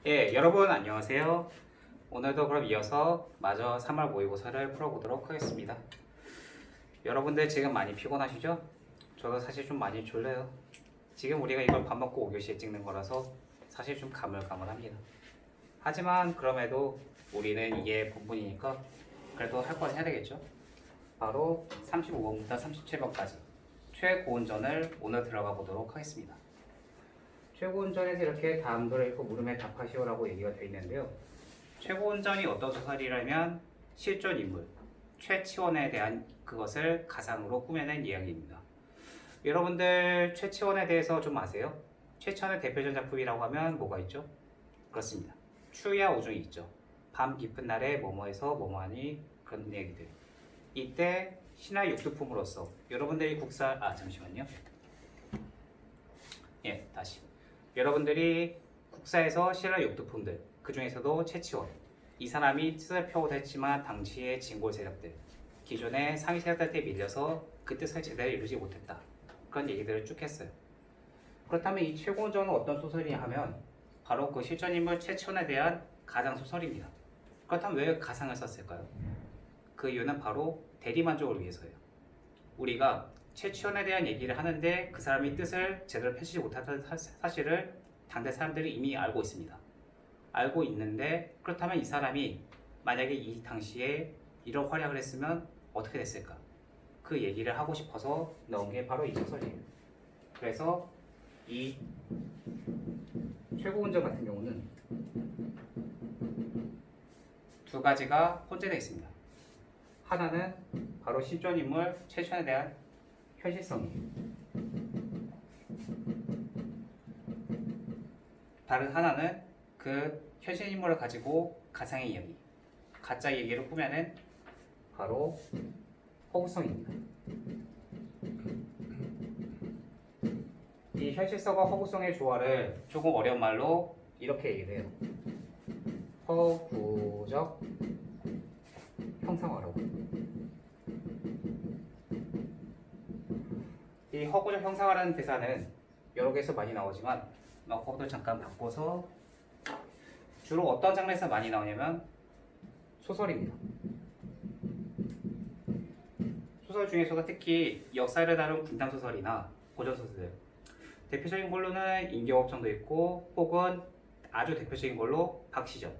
예, 여러분 안녕하세요. 오늘도 그럼 이어서 마저 3월 모의고사를 풀어보도록 하겠습니다. 여러분들 지금 많이 피곤하시죠? 저도 사실 좀 많이 졸려요. 지금 우리가 이걸 밥 먹고 5교시에 찍는 거라서 사실 좀 가물가물합니다. 하지만 그럼에도 우리는 이게 본분이니까 그래도 할 건 해야 되겠죠? 바로 35번부터 37번까지 최고운전을 오늘 들어가 보도록 하겠습니다. 최고운전에서 이렇게 다음들을 읽고 물음에 답하시오라고 얘기가 되어 있는데요. 최고운전이 어떤 소설이라면 실존 인물, 최치원에 대한 그것을 가상으로 꾸며낸 이야기입니다. 여러분들 최치원에 대해서 좀 아세요? 최치원의 대표적 작품이라고 하면 뭐가 있죠? 그렇습니다. 추위와 오중이 있죠. 밤 깊은 날에 뭐뭐해서 뭐뭐하니 그런 얘기들. 이때 신화 육두품으로서 여러분들이 잠시만요. 예, 다시. 여러분들이 국사에서 신라 육두품들, 그 중에서도 최치원, 이 사람이 뜻을 펴고자 했지만 당시의 진골 세력들, 기존의 상위 세력들한테 밀려서 그 뜻을 제대로 이루지 못했다. 그런 얘기들을 쭉 했어요. 그렇다면 이 최고운전은 어떤 소설이냐 하면 바로 그 실존인물 최치원에 대한 가상 소설입니다. 그렇다면 왜 가상을 썼을까요? 그 이유는 바로 대리만족을 위해서예요. 우리가 최치원에 대한 얘기를 하는데 그 사람이 뜻을 제대로 펼치지 못했다는 사실을 당대 사람들이 이미 알고 있습니다. 알고 있는데 그렇다면 이 사람이 만약에 이 당시에 이런 활약을 했으면 어떻게 됐을까? 그 얘기를 하고 싶어서 넣은 게 바로 이 소설이에요. 그래서 이 최고운전 같은 경우는 두 가지가 혼재되어 있습니다. 하나는 바로 실존인물 최치원에 대한 현실성이에요. 다른 하나는 그 현실 인물을 가지고 가상의 이야기, 가짜 얘기를 꾸며낸 바로 허구성입니다. 이 현실성과 허구성의 조화를 조금 어려운 말로 이렇게 얘기해요. 허구적 형상화라고. 이 허구적 형상화라는 대사는 여러 개에서 많이 나오지만 그것도 잠깐 바꿔서 주로 어떤 장르에서 많이 나오냐면 소설입니다. 소설 중에서도 특히 역사를 다룬 분탕소설이나 고전소설, 대표적인 걸로는 임경옥 정도 있고 혹은 아주 대표적인 걸로 박시정,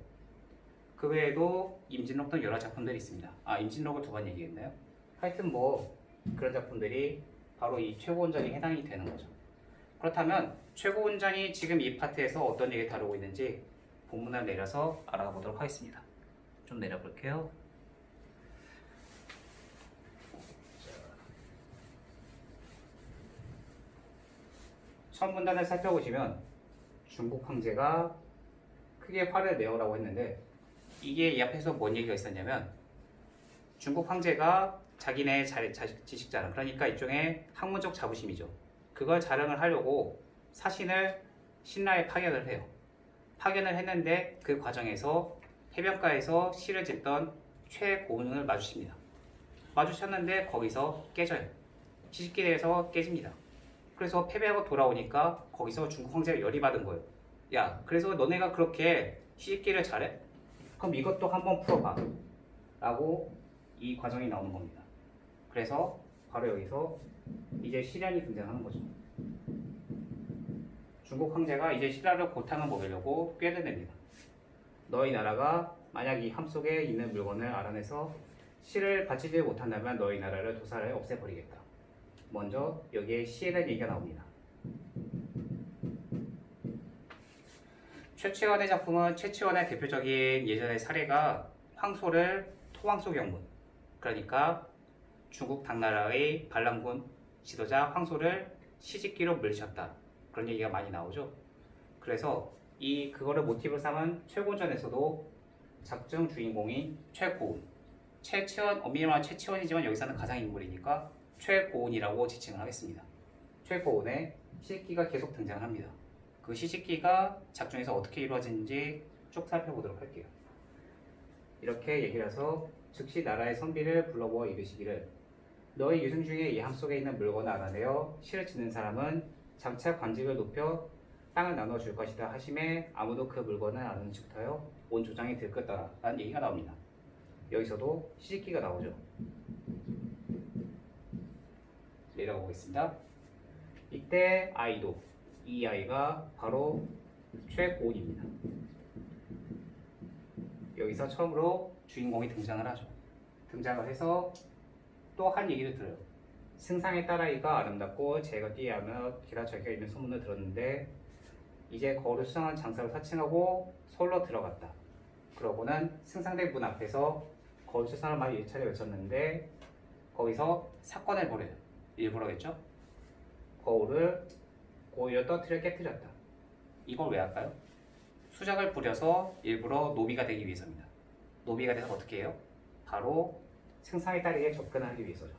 그 외에도 임진록 등 여러 작품들이 있습니다. 임진록을 두 번 얘기했나요? 하여튼 뭐 그런 작품들이 바로 이 최고운전에 해당이 되는 거죠. 그렇다면 최고운전이 지금 이 파트에서 어떤 얘기를 다루고 있는지 본문을 내려서 알아보도록 하겠습니다. 좀 내려볼게요. 처음 문단을 살펴보시면 중국 황제가 크게 화를 내어라고 했는데 이게 이 앞에서 뭔 얘기가 있었냐면 중국 황제가 자기네 지식 자랑, 그러니까 일종의 학문적 자부심이죠. 그걸 자랑을 하려고 사신을 신라에 파견을 해요. 파견을 했는데 그 과정에서 해변가에서 시를 짓던 최고운을 마주칩니다. 마주쳤는데 거기서 깨져요. 시집길에서 깨집니다. 그래서 패배하고 돌아오니까 거기서 중국 황제가 열이 받은 거예요. 야, 그래서 너네가 그렇게 시집길을 잘해? 그럼 이것도 한번 풀어봐. 라고 이 과정이 나오는 겁니다. 그래서 바로 여기서 이제 시련이 등장하는 거죠. 중국 황제가 이제 신라를 고탕을 먹이려고 꾀를 냅니다. 너희 나라가 만약 이 함 속에 있는 물건을 알아내서 시를 바치지 못한다면 너희 나라를 도살해 없애버리겠다. 먼저 여기에 시에 대한 얘기가 나옵니다. 최치원의 작품은 최치원의 대표적인 예전의 사례가 황소를 토황소 경문, 그러니까 중국 당나라의 반란군 지도자 황소를 시집기로 물리쳤다, 그런 얘기가 많이 나오죠. 그래서 그거를 모티브로 삼은 최고운전에서도 작중 주인공인 최고운, 최치원, 엄밀히 말하면 최치원이지만 여기서는 가상인물이니까 최고운이라고 지칭을 하겠습니다. 최고운의 시집기가 계속 등장합니다. 그 시집기가 작중에서 어떻게 이루어지는지 쭉 살펴보도록 할게요. 이렇게 얘기를 해서 즉시 나라의 선비를 불러보아 이르시기를 너희 유승 중에 이 함 속에 있는 물건을 알아내어 시를 짓는 사람은 장차 관직을 높여 땅을 나눠줄 것이다 하심에 아무도 그 물건을 나누는 즉부터요 온 조장이 들끓더라 라는 얘기가 나옵니다. 여기서도 시집기가 나오죠. 내려가 보겠습니다. 이때 아이도 이 아이가 바로 최고은입니다. 여기서 처음으로 주인공이 등장을 하죠. 등장을 해서 또 한 얘기를 들어요. 승상의 딸아이가 아름답고 재가 띠하며 기라 적혀 있는 소문을 들었는데 이제 거울을 수상한 장사로 사칭하고 서울로 들어갔다. 그러고는 승상대 문 앞에서 거울 수상을 말 1차례 외쳤는데 거기서 사건을 벌여요. 일부러겠죠? 거울을 오히려 떠트려 깨뜨렸다. 이걸 왜 할까요? 수작을 부려서 일부러 노비가 되기 위해서입니다. 노비가 돼서 어떻게 해요? 바로 승상의 딸에게 접근하기 위해서죠.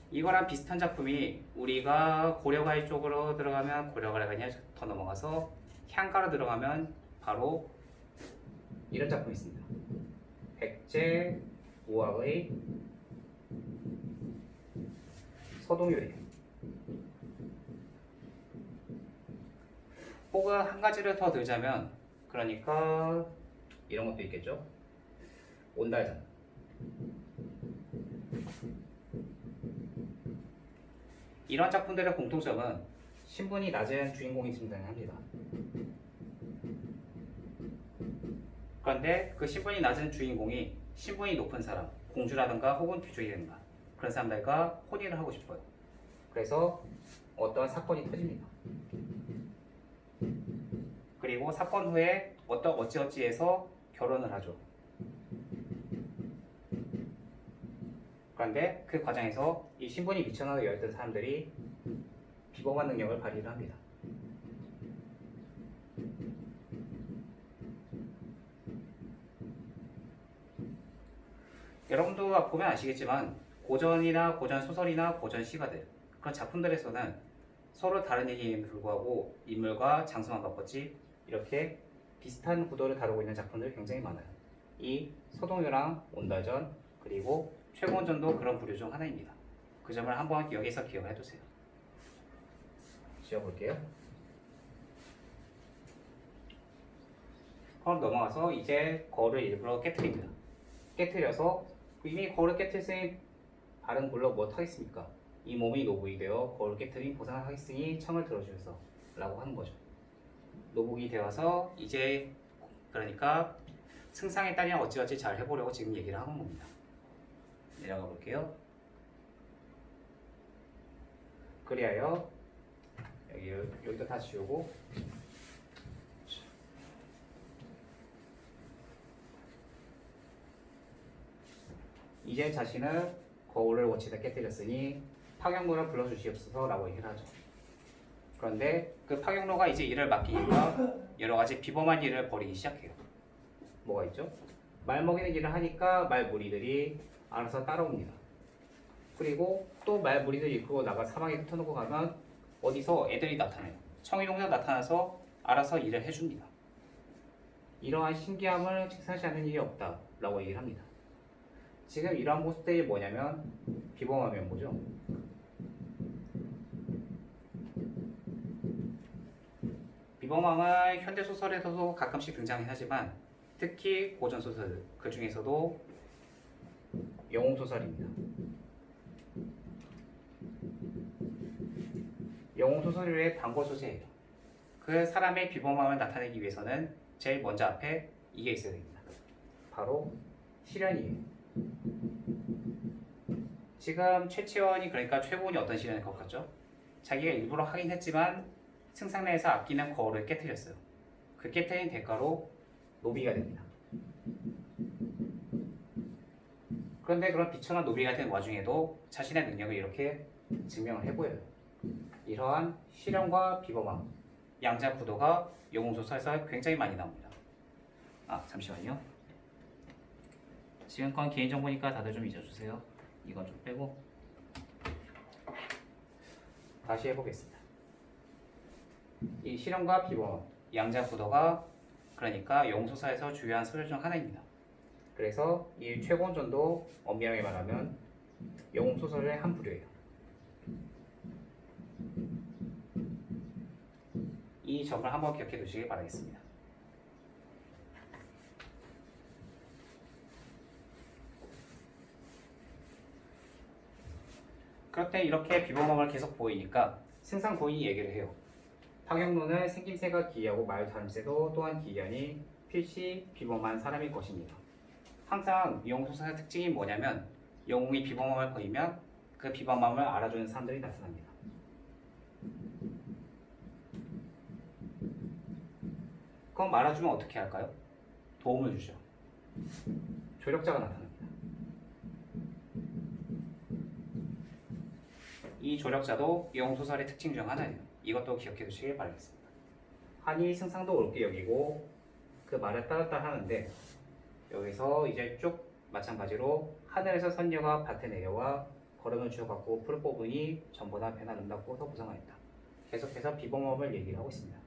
이거랑 비슷한 작품이 우리가 고려가의 쪽으로 들어가면 고려가가 아니라 더 넘어가서 향가로 들어가면 바로 이런 작품이 있습니다. 백제 우학의 서동요리. 혹은 한 가지를 더 들자면 그러니까 이런 것도 있겠죠. 온달전. 이런 작품들의 공통점은 신분이 낮은 주인공이 등장합니다. 그런데 그 신분이 낮은 주인공이 신분이 높은 사람, 공주라든가 혹은 귀족이든가 그런 사람들과 혼인을 하고 싶어요. 그래서 어떠한 사건이 터집니다. 그리고 사건 후에 어찌어찌해서 결혼을 하죠. 그런데 그 과정에서 이 신분이 미천하게 여겼던 사람들이 비범한 능력을 발휘를 합니다. 여러분도 보면 아시겠지만 고전이나 고전 소설이나 고전 시가들 그런 작품들에서는 서로 다른 얘기임에도 불구하고 인물과 장소만 바꿨지 이렇게 비슷한 구도를 다루고 있는 작품들이 굉장히 많아요. 이 서동요랑 온달전 그리고 최고원전도 그런 부류 중 하나입니다. 그 점을 한번 여기서 기억을 해두세요. 지워볼게요. 그럼 넘어가서 이제 거울을 일부러 깨트립니다. 깨트려서 이미 거울을 깨트렸으니 다른 걸로 뭐 하겠습니까? 이 몸이 노복이 되어 거울을 깨트린 보상을 하겠으니 청을 들어주셔서 라고 하는 거죠. 노복이 되어서 이제 그러니까 승상의 딸이랑 어찌어찌 잘 해보려고 지금 얘기를 하는 겁니다. 내려가 볼게요. 그리하여 여기도 다 지우고 이제 자신은 거울을 원치다 깨뜨렸으니 파경로를 불러주시옵소서 라고 얘기를 하죠. 그런데 그 파경로가 이제 일을 맡기니까 여러가지 비범한 일을 벌이기 시작해요. 뭐가 있죠? 말 먹이는 일을 하니까 말 무리들이 알아서 따라옵니다. 그리고 또 말 무리들 이끌고 나가 사막에 흩어놓고 가면 어디서 애들이 나타나요. 청이동자 나타나서 알아서 일을 해줍니다. 이러한 신기함을 직사하지 않는 일이 없다 라고 얘기를 합니다. 지금 이러한 모습들이 뭐냐면 비범하면 뭐죠? 비범함은 현대소설에서도 가끔씩 등장하긴 하지만 특히 고전소설 그 중에서도 영웅소설입니다. 영웅소설 외에 단고소재예요. 그 사람의 비범함을 나타내기 위해서는 제일 먼저 앞에 이게 있어야 됩니다. 바로 시련이에요. 지금 최치원이 그러니까 최고원이 어떤 시련일 것 같죠? 자기가 일부러 하긴 했지만 승상내에서 아끼는 거울을 깨트렸어요. 그 깨트린 대가로 노비가 됩니다. 그런데 그런 비천한 노비가 된 와중에도 자신의 능력을 이렇게 증명을 해보여요. 이러한 시련과 비범함, 양자 구도가 영웅소설에서 굉장히 많이 나옵니다. 잠시만요. 지금 건 개인정보니까 다들 좀 잊어주세요. 이건 좀 빼고 다시 해보겠습니다. 이 시련과 비범함, 양자 구도가 그러니까 영웅소설에서 주요한 소설 중 하나입니다. 그래서 이 최고원전도 엄밀하게 말하면 영웅소설의 한 부류예요. 이 점을 한번 기억해 두시기 바라겠습니다. 그렇게 이렇게 비범함을 계속 보이니까 승상 부인이 얘기를 해요. 파경론은 생김새가 기이하고 말 다름새도 또한 기이하니 필시 비범한 사람일 것입니다. 항상 미용소사의 특징이 뭐냐면 영웅이 비범함을 보이면 그 비범함을 알아주는 사람들이 나타납니다. 그럼 알아주면 어떻게 할까요? 도움을 주죠. 조력자가 나타납니다. 이 조력자도 영웅소설의 특징 중 하나예요. 이것도 기억해 두시길 바라겠습니다. 한이 승상도 옳게 여기고 그 말을 따랐다 하는데 여기서 이제 쭉 마찬가지로 하늘에서 선녀가 밭에 내려와 걸음을 주워갖고 풀을 뽑으니 전보다 배나 아름답고 더 부성하였다. 계속해서 비범함을 얘기를 하고 있습니다.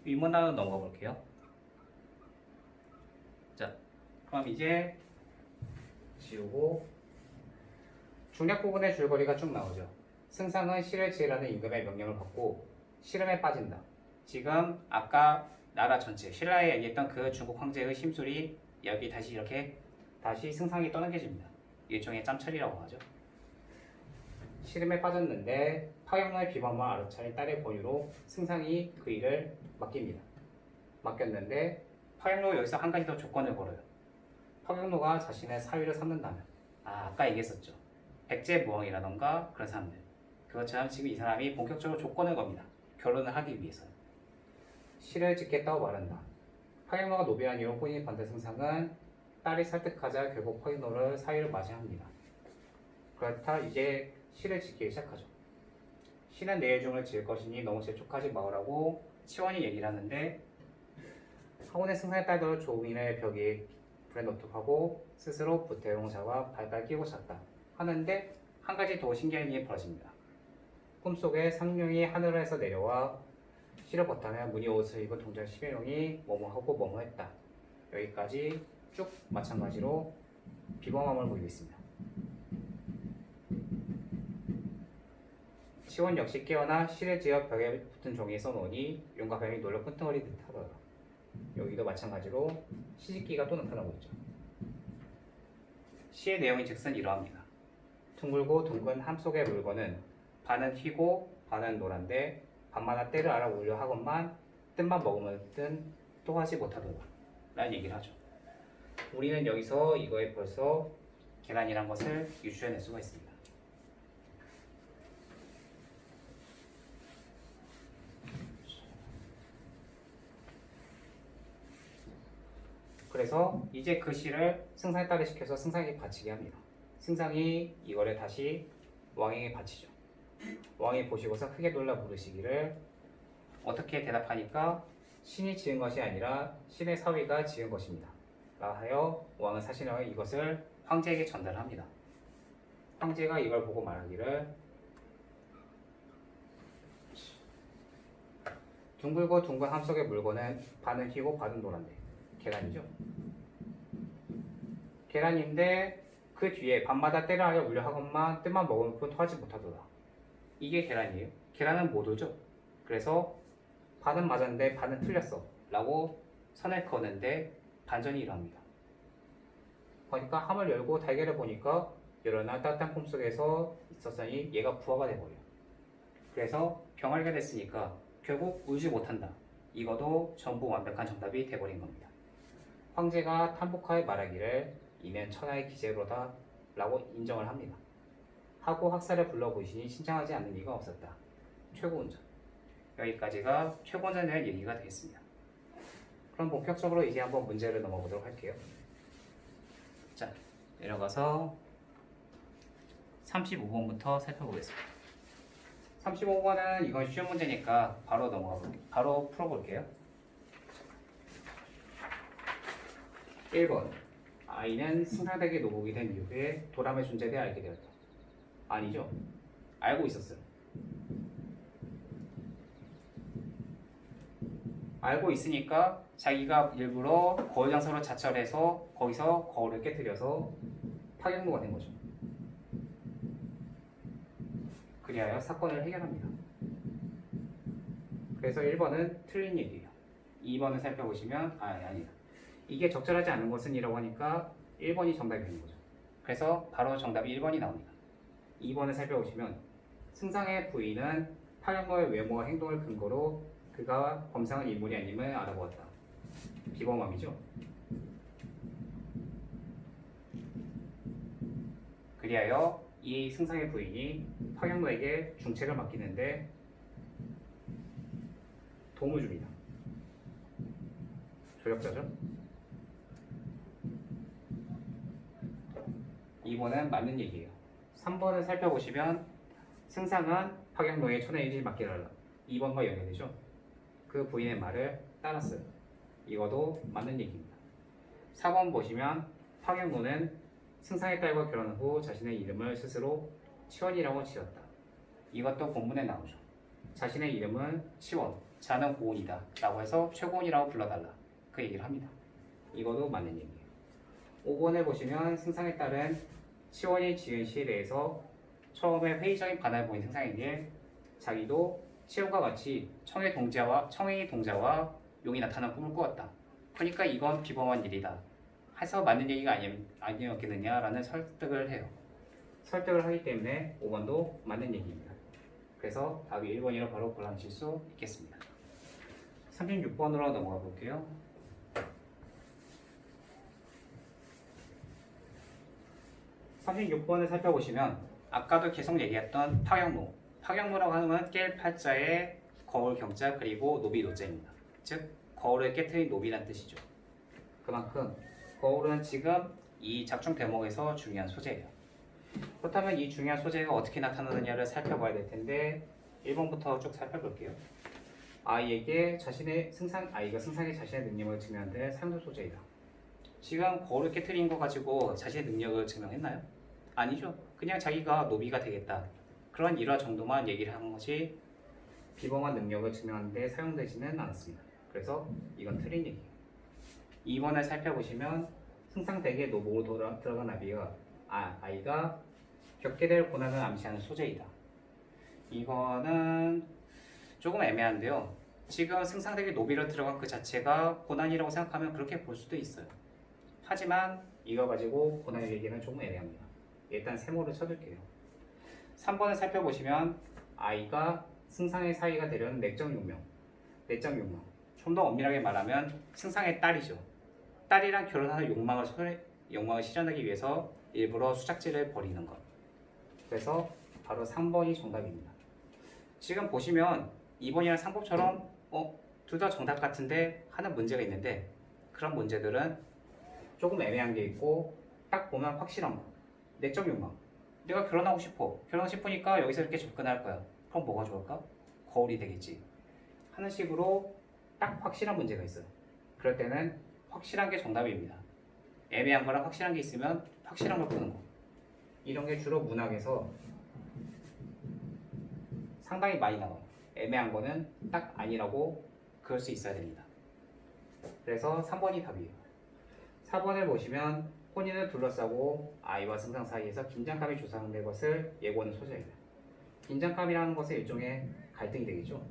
위문단은 넘어가 볼게요. 자, 그럼 이제 지우고 중략 부분의 줄거리가 쭉 나오죠. 승상은 실을 지으라는 임금의 명령을 받고 실험에 빠진다. 지금 아까 나라 전체 신라에 얘기했던 그 중국 황제의 심술이 여기 다시 이렇게 다시 승상이 떠넘겨집니다. 일종의 짬처리라고 하죠. 실험에 빠졌는데 파경로의 비범함을 알아차린 딸의 권유로 승상이 그 일을 맡겼는데 파경로가 여기서 한 가지 더 조건을 걸어요. 파경로가 자신의 사위를 삼는다면 아까 얘기했었죠. 백제무왕이라던가 그런 사람들 그것처럼 지금 이 사람이 본격적으로 조건을 겁니다. 결혼을 하기 위해서 실을 짓겠다고 말한다. 파경로가 노비한 이후 혼인이 반대 승상은 딸이 설득하자 결국 파경로를 사위를 맞이합니다. 그렇다 이제 실을 짓기 시작하죠. 실은 내일중을 지을 것이니 너무 재촉하지 마오라고 치원이 얘기를 하는데 학원의 승상의 딸도 조민의 벽에 불에 노툭하고 스스로 부태롱자와 발발 끼고 잤다 하는데 한 가지 더 신기한 일이 벌어집니다. 꿈속에 상룡이 하늘에서 내려와 실을 버타며 무늬 옷을 입은 동작 11용이 뭐뭐하고 뭐뭐했다. 여기까지 쭉 마찬가지로 비범함을 보이고 있습니다. 시원 역시 깨어나 실을 지어 벽에 붙은 종이에 써놓으니 용과 뱀이 놀라 끈덩어리 듯 하더라. 여기도 마찬가지로 시집기가 또 나타나고 있죠. 시의 내용이 즉슨 이러합니다. 둥글고 둥근 함 속의 물건은 반은 휘고 반은 노란데 밤마다 때를 알아 울려 하건만 뜬만 먹으면 뜬 또 하지 못하더라 라는 얘기를 하죠. 우리는 여기서 이거에 벌써 계란이란 것을 유추해낼 수가 있습니다. 그래서 이제 그 시를 승상의 딸을 시켜서 승상에게 바치게 합니다. 승상이 이거를 다시 왕에게 바치죠. 왕이 보시고서 크게 놀라 물으시기를 어떻게 대답하니까 신이 지은 것이 아니라 신의 사위가 지은 것입니다. 라 하여 왕은 사신왕이 이것을 황제에게 전달합니다. 황제가 이걸 보고 말하기를 둥글고 둥근 함 속의 물건은 반은 휘고 반은 노란데 계란이죠. 계란인데 그 뒤에 밤마다 때를 하여 울려 하건만 뜻만 먹으면 뿐 토하지 못하더라. 이게 계란이에요. 계란은 못 오죠. 그래서 반은 맞았는데 반은 틀렸어 라고 선을 그었는데 반전이 일어납니다. 그러니까 함을 열고 달걀을 보니까 열어나 따뜻한 꿈속에서 있었으니 얘가 부화가 돼버려요. 그래서 병아리가 됐으니까 결국 울지 못한다. 이것도 전부 완벽한 정답이 돼버린 겁니다. 황제가 탐복하여 말하기를 이면 천하의 기재로다 라고 인정을 합니다. 하고 학살을 불러보시니 신청하지 않는 이가 없었다. 최고운전. 여기까지가 최고운전에 대한 얘기가 되겠습니다. 그럼 본격적으로 이제 한번 문제를 넘어보도록 할게요. 자, 내려가서 35번부터 살펴보겠습니다. 35번은 이건 쉬운 문제니까 바로 바로 풀어볼게요. 1번 아이는 승상댁의 노복이 된 이후에 도람의 존재에 대해 알게 되었다. 아니죠. 알고 있었어요. 알고 있으니까 자기가 일부러 거울 장소로 자철해서 거기서 거울을 깨뜨려서 파경로가 된 거죠. 그리하여 사건을 해결합니다. 그래서 1번은 틀린 얘기예요. 2번을 살펴보시면 아니다. 이게 적절하지 않은 것은 이라고 하니까 1번이 정답이 되는 거죠. 그래서 바로 정답이 1번이 나옵니다. 2번을 살펴보시면 승상의 부인은 파경노의 외모와 행동을 근거로 그가 범상한 인물이 아님을 알아보았다. 비범함이죠. 그리하여 이 승상의 부인이 파경노에게 중책을 맡기는데 도움을 줍니다. 조력자죠. 2번은 맞는 얘기예요. 3번을 살펴보시면 승상은 파경노의 천하일지 맡기달라. 2번과 연계되죠. 그 부인의 말을 따랐어요. 이것도 맞는 얘기입니다. 4번 보시면 파경노는 승상의 딸과 결혼 후 자신의 이름을 스스로 치원이라고 지었다. 이것도 본문에 나오죠. 자신의 이름은 치원, 자는 고운이다 라고 해서 최고운이라고 불러달라. 그 얘기를 합니다. 이것도 맞는 얘기예요. 5번에 보시면 승상의 딸은 치원이 지은 시에 대해서 처음에 회의적인 반응을 보인 승상에게 자기도 치원과 같이 청의 동자와 용이 나타난 꿈을 꾸었다. 그러니까 이건 비범한 일이다. 해서 맞는 얘기가 아니었겠느냐라는 설득을 해요. 설득을 하기 때문에 5번도 맞는 얘기입니다. 그래서 답이 1번이라 바로 골라내실 수 있겠습니다. 36번으로 넘어가 볼게요. 36번을 살펴보시면 아까도 계속 얘기했던 파경노라고 하는 건 깰 팔자에 거울 경자 그리고 노비 노자입니다. 즉 거울을 깨트린 노비란 뜻이죠. 그만큼 거울은 지금 이 작중 대목에서 중요한 소재예요. 그렇다면 이 중요한 소재가 어떻게 나타나느냐를 살펴봐야 될 텐데 1번부터 쭉 살펴볼게요. 아이가 승상의 자신의 능력을 증명하는 데 사용된 소재이다. 지금 거울을 깨트린 거 가지고 자신의 능력을 증명했나요? 아니죠. 그냥 자기가 노비가 되겠다. 그런 일화 정도만 얘기를 한 것이 비범한 능력을 증명하는 데 사용되지는 않았습니다. 그래서 이건 틀린 얘기예요. 2번을 살펴보시면 승상댁의 노보로 들어간 아이가 겪게 될 고난을 암시하는 소재이다. 이거는 조금 애매한데요. 지금 승상댁의 노비로 들어간 그 자체가 고난이라고 생각하면 그렇게 볼 수도 있어요. 하지만 이거 가지고 고난을 얘기는 조금 애매합니다. 일단 세모를 쳐둘게요. 3번을 살펴보시면 아이가 승상의 사이가 되려는 내적 욕망. 좀 더 엄밀하게 말하면 승상의 딸이죠. 딸이랑 결혼하는 욕망을 실현하기 위해서 일부러 수작질을 벌이는 것. 그래서 바로 3번이 정답입니다. 지금 보시면 2번이랑 3번처럼 둘 다 정답 같은데 하는 문제가 있는데 그런 문제들은 조금 애매한 게 있고 딱 보면 확실한 거. 내적 욕망. 내가 결혼하고 싶으니까 여기서 이렇게 접근할 거야. 그럼 뭐가 좋을까? 거울이 되겠지. 하는 식으로 딱 확실한 문제가 있어요. 그럴 때는 확실한 게 정답입니다. 애매한 거랑 확실한 게 있으면 확실한 걸 푸는 거. 이런 게 주로 문학에서 상당히 많이 나와요. 애매한 거는 딱 아니라고 그럴 수 있어야 됩니다. 그래서 3번이 답이에요. 4번을 보시면 혼인을 둘러싸고 아이와 승상 사이에서 긴장감이 조성된 것을 예고하는 소재입니다. 긴장감이라는 것은 일종의 갈등이 되겠죠.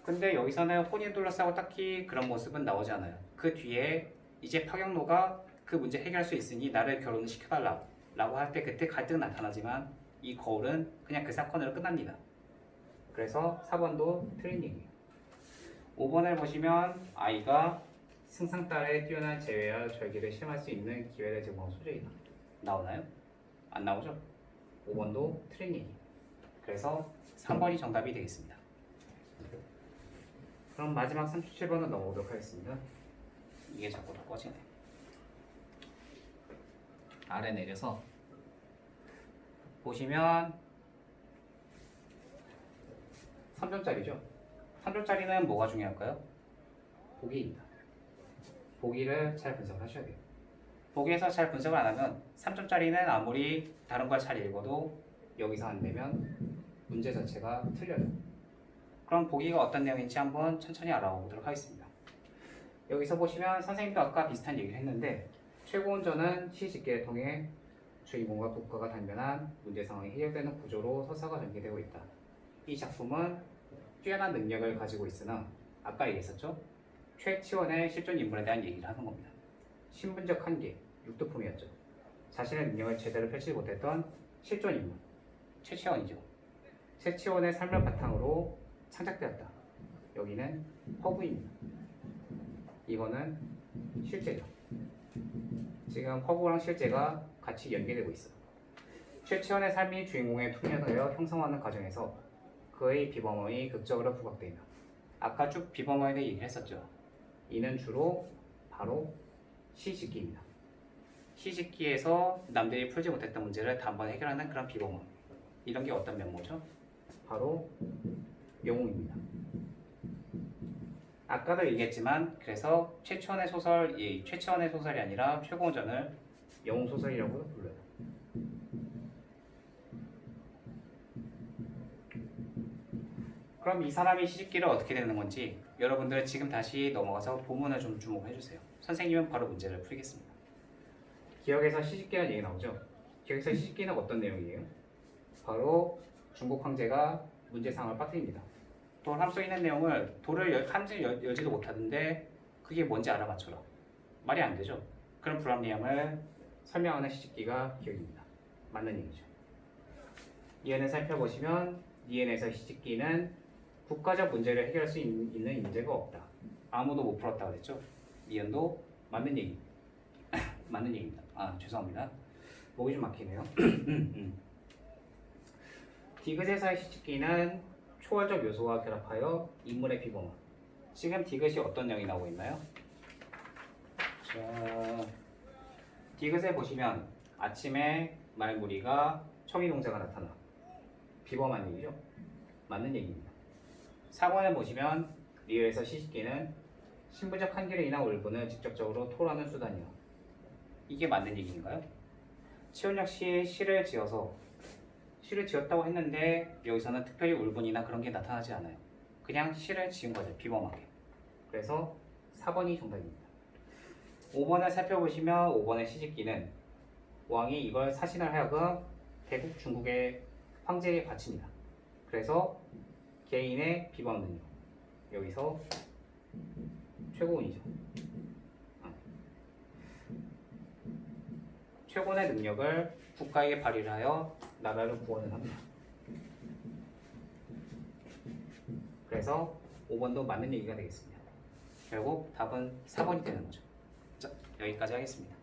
근데 여기서는 혼인을 둘러싸고 딱히 그런 모습은 나오지 않아요. 그 뒤에 이제 파경노가 그 문제 해결할 수 있으니 나를 결혼을 시켜달라 라고 할 때 그때 갈등은 나타나지만 이 거울은 그냥 그 사건으로 끝납니다. 그래서 4번도 틀린 얘기예요. 5번을 보시면 아이가 승상딸의 뛰어난 재회와 절기를 시험할 수 있는 기회를 제공한 소재이다. 나오나요? 안 나오죠? 5번도 틀린 얘기. 그래서 3번이 정답이 되겠습니다. 그럼 마지막 37번은 넘어오도록 하겠습니다. 이게 자꾸 더 꺼지네. 아래 내려서 보시면 3점짜리죠. 3점짜리는 뭐가 중요할까요? 보기입니다. 보기를 잘 분석하셔야 돼요. 보기에서 잘 분석을 안 하면 3점짜리는 아무리 다른 걸 잘 읽어도 여기서 안 되면 문제 자체가 틀려요. 그럼 보기가 어떤 내용인지 한번 천천히 알아보도록 하겠습니다. 여기서 보시면 선생님도 아까 비슷한 얘기를 했는데 최고운전은 시집계를 통해 주인공과 국가가 당면한 문제 상황이 해결되는 구조로 서사가 전개되고 있다. 이 작품은 뛰어난 능력을 가지고 있으나 아까 얘기했었죠? 최치원의 실존 인물에 대한 얘기를 하는 겁니다. 신분적 한계, 육두품이었죠. 자신의 능력을 제대로 펼치지 못했던 실존 인물, 최치원이죠. 최치원의 삶을 바탕으로 창작되었다. 여기는 허구입니다. 이거는 실제죠. 지금 허구랑 실제가 같이 연계되고 있어. 최치원의 삶이 주인공의 투명하여 형성하는 과정에서 그의 비범함이 극적으로 부각되며 아까 쭉 비범함에 대해 얘기를 했었죠. 이는 주로 바로 시짓기입니다. 시짓기에서 남들이 풀지 못했던 문제를 단번에 해결하는 그런 비범함. 이런 게 어떤 면모죠? 바로 영웅입니다. 아까도 얘기했지만 그래서 최치원의 소설이 아니라 최고원전을 영웅소설이라고 불러요. 그럼 이 사람이 시집기를 어떻게 되는 건지 여러분들 지금 다시 넘어가서 본문을 좀 주목해 주세요. 선생님은 바로 문제를 풀겠습니다. 기억에서 시집기라는 얘기 나오죠? 기억에서 시집기는 어떤 내용이에요? 바로 중국 황제가 문제상을 빠뜨립니다. 돌 함 속에 있는 내용을 돌을 열지도 못하는데 그게 뭔지 알아맞혀라. 말이 안 되죠? 그런 불합리함을 설명하는 시집기가 기억입니다. 맞는 얘기죠. 이해는 살펴보시면 니엔에서 시집기는 국가적 문제를 해결할 수 있는 문제가 없다. 아무도 못 풀었다 그랬죠? 니엔도 맞는 얘기. 맞는 얘기입니다. 아 죄송합니다. 목이 좀 막히네요. 디귿에서의 시집기는 초월적 요소와 결합하여 인물의 비범함. 지금 디귿이 어떤 내용이 나오고 있나요? 자, 디귿에 보시면 아침에 말무리가 척이동자가 나타나 비범한 얘기죠. 맞는 얘기입니다. 4번에 보시면 리을에서 시집기는 신부적 한계로 인한 울분을 직접적으로 토로하는 수단이요. 이게 맞는 얘기인가요? 치원 역시 시를 지었다고 했는데 여기서는 특별히 울분이나 그런 게 나타나지 않아요. 그냥 시를 지은 거죠. 비범하게. 그래서 4번이 정답입니다. 5번을 살펴보시면 5번의 시집기는 왕이 이걸 사신을 하여금 대국 중국의 황제에게 바칩니다. 그래서 개인의 비범 능력. 여기서 최고원이죠. 최고의 능력을 국가에게 발휘를 하여 나라를 구원을 합니다. 그래서 5번도 맞는 얘기가 되겠습니다. 결국 답은 4번이 되는 거죠. 자, 여기까지 하겠습니다.